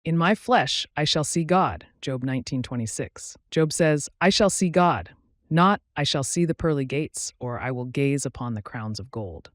In my flesh I shall see God, Job 19:26. Job says, I shall see God, not I shall see the pearly gates, or I will gaze upon the crowns of gold.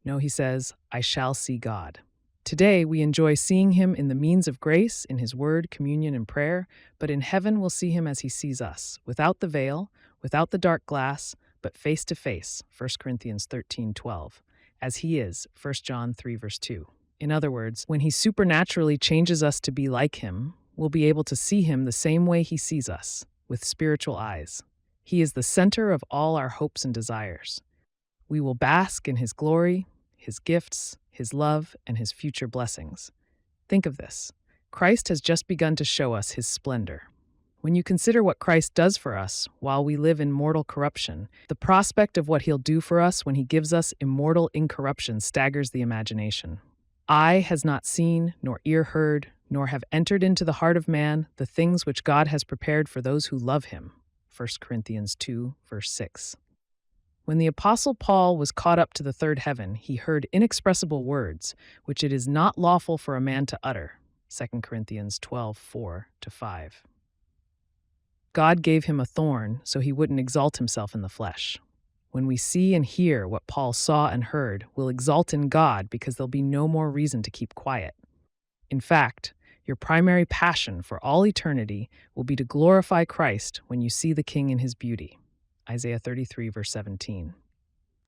No, he says, I shall see God. Today we enjoy seeing him in the means of grace, in his word, communion, and prayer, but in heaven we'll see him as he sees us, without the veil, without the dark glass, but face to face, 1 Corinthians 13:12, as he is, 1 John 3 verse 2. In other words, when he supernaturally changes us to be like him, we'll be able to see him the same way he sees us, with spiritual eyes. He is the center of all our hopes and desires. We will bask in his glory, his gifts, his love, and his future blessings. Think of this. Christ has just begun to show us his splendor. When you consider what Christ does for us while we live in mortal corruption, the prospect of what he'll do for us when he gives us immortal incorruption staggers the imagination. Eye has not seen, nor ear heard, nor have entered into the heart of man the things which God has prepared for those who love him. 1 Corinthians 2, verse 6. When the Apostle Paul was caught up to the third heaven, he heard inexpressible words, which it is not lawful for a man to utter. 2 Corinthians 12, 4-5. God gave him a thorn so he wouldn't exalt himself in the flesh. When we see and hear what Paul saw and heard, we'll exult in God because there'll be no more reason to keep quiet. In fact, your primary passion for all eternity will be to glorify Christ when you see the King in his beauty. Isaiah 33, verse 17.